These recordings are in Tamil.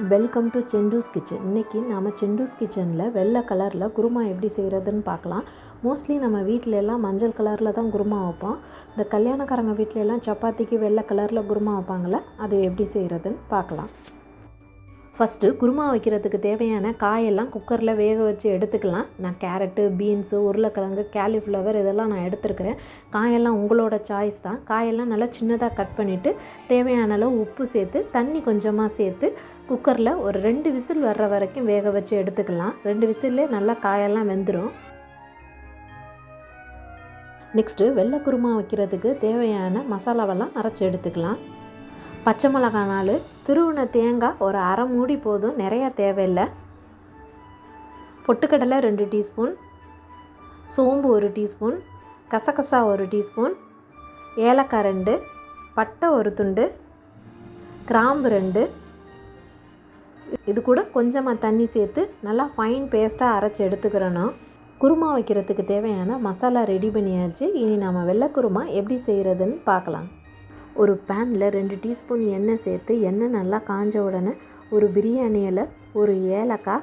Welcome to செண்டூஸ் kitchen. இன்றைக்கி நம்ம செண்டூஸ் கிச்சனில் வெள்ளை கலரில் குருமா எப்படி செய்கிறதுன்னு பார்க்கலாம். மோஸ்ட்லி நம்ம வீட்டில எல்லாம் மஞ்சள் கலரில் தான் குருமா வைப்போம். இந்த கல்யாணக்காரங்க வீட்டிலெல்லாம் சப்பாத்திக்கு வெள்ளை கலரில் குருமா வைப்பாங்களே, அது எப்படி செய்கிறதுன்னு பார்க்கலாம். ஃபஸ்ட்டு குருமா வைக்கிறதுக்கு தேவையான காயெல்லாம் குக்கரில் வேக வச்சு எடுத்துக்கலாம். நான் கேரட்டு, பீன்ஸு, உருளைக்கிழங்கு, காலிஃப்ளவர் இதெல்லாம் நான் எடுத்துருக்கிறேன். காயெல்லாம் உங்களோட சாய்ஸ் தான். காயெல்லாம் நல்லா சின்னதாக கட் பண்ணிவிட்டு தேவையான அளவு உப்பு சேர்த்து தண்ணி கொஞ்சமாக சேர்த்து குக்கரில் ஒரு 2 விசில் வர்ற வரைக்கும் வேக வச்சு எடுத்துக்கலாம். 2 விசில்லே நல்லா காயெல்லாம் வெந்துடும். நெக்ஸ்ட்டு வெள்ளை குருமா வைக்கிறதுக்கு தேவையான மசாலாவெல்லாம் அரைச்சி எடுத்துக்கலாம். பச்சை மிளகாய் 4, துருவின தேங்காய் ஒரு அரை மூடி போதும், நிறையா தேவையில்லை. பொட்டுக்கடலை 2 டீஸ்பூன், சோம்பு 1 டீஸ்பூன், கசகசா 1 டீஸ்பூன், ஏலக்காய் 2, பட்டை 1 துண்டு, கிராம்பு 2. இது கூட கொஞ்சமாக தண்ணி சேர்த்து நல்லா ஃபைன் பேஸ்ட்டாக அரைச்சி எடுத்துக்கிறணும். குருமா வைக்கிறதுக்கு தேவையான மசாலா ரெடி பண்ணியாச்சு. இனி நம்ம வெள்ளை குருமா எப்படி செய்கிறதுன்னு பார்க்கலாம். ஒரு பேனில் 2 டீஸ்பூன் எண்ணெய் சேர்த்து எண்ணெய் நல்லா காஞ்ச உடனே ஒரு பிரியாணி இலை, ஒரு ஏலக்காய்,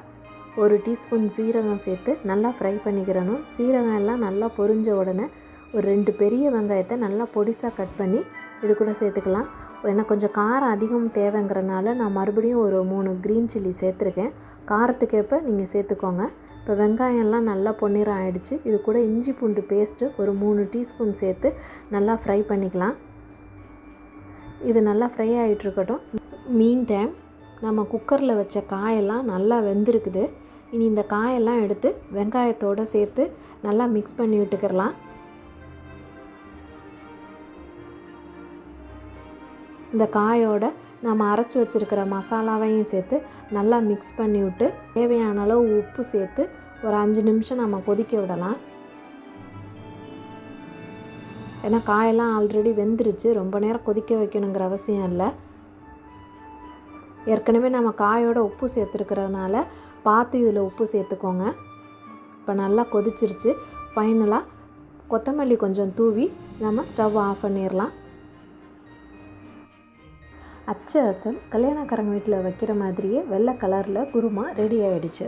1 டீஸ்பூன் சீரகம் சேர்த்து நல்லா ஃப்ரை பண்ணிக்கிறணும். சீரகம் எல்லாம் நல்லா பொரிஞ்ச உடனே ஒரு 2 பெரிய வெங்காயத்தை நல்லா பொடிசாக கட் பண்ணி இது கூட சேர்த்துக்கலாம். எனக்கு கொஞ்சம் காரம் அதிகம் தேவைங்கிறனால நான் மறுபடியும் ஒரு 3 க்ரீன் சில்லி சேர்த்துருக்கேன். காரத்துக்கேற்ப நீங்கள் சேர்த்துக்கோங்க. இப்போ வெங்காயம்லாம் நல்லா பொன்னிறம் ஆகிடுச்சு. இது கூட இஞ்சி பூண்டு பேஸ்ட்டு ஒரு 3 டீஸ்பூன் சேர்த்து நல்லா ஃப்ரை பண்ணிக்கலாம். இது நல்லா ஃப்ரை ஆகிட்டுருக்கட்டும். மீன் டைம் நம்ம குக்கரில் வச்ச காயெல்லாம் நல்லா வெந்திருக்குது. இனி இந்த காயெல்லாம் எடுத்து வெங்காயத்தோடு சேர்த்து நல்லா மிக்ஸ் பண்ணி விட்டுக்கிறலாம். இந்த காயோட நம்ம அரைச்சி வச்சுருக்கிற மசாலாவையும் சேர்த்து நல்லா மிக்ஸ் பண்ணி விட்டு தேவையான அளவு உப்பு சேர்த்து ஒரு 5 நிமிஷம் நம்ம கொதிக்க விடலாம். ஏன்னா காயெல்லாம் ஆல்ரெடி வெந்துருச்சு, ரொம்ப நேரம் கொதிக்க வைக்கணுங்கிற அவசியம் இல்லை. ஏற்கனவே நம்ம காயோட உப்பு சேர்த்துருக்கிறதுனால பார்த்து இதில் உப்பு சேர்த்துக்கோங்க. இப்போ நல்லா கொதிச்சிருச்சு. ஃபைனலாக கொத்தமல்லி கொஞ்சம் தூவி நம்ம ஸ்டவ் ஆஃப் பண்ணிடலாம். அசல் கல்யாணக்காரங்க வீட்டில் வைக்கிற மாதிரியே வெள்ளை கலரில் குருமா ரெடி ஆகிடுச்சு.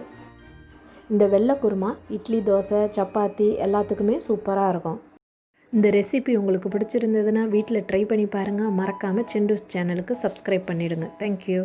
இந்த வெள்ளை குருமா இட்லி, தோசை, சப்பாத்தி எல்லாத்துக்குமே சூப்பராக இருக்கும். இந்த ரெசிபி உங்களுக்கு பிடிச்சிருந்ததுன்னா வீட்டில் ட்ரை பண்ணி பாருங்கள். மறக்காமல் செண்டூஸ் சேனலுக்கு சப்ஸ்கிரைப் பண்ணிவிடுங்க. தேங்க்யூ.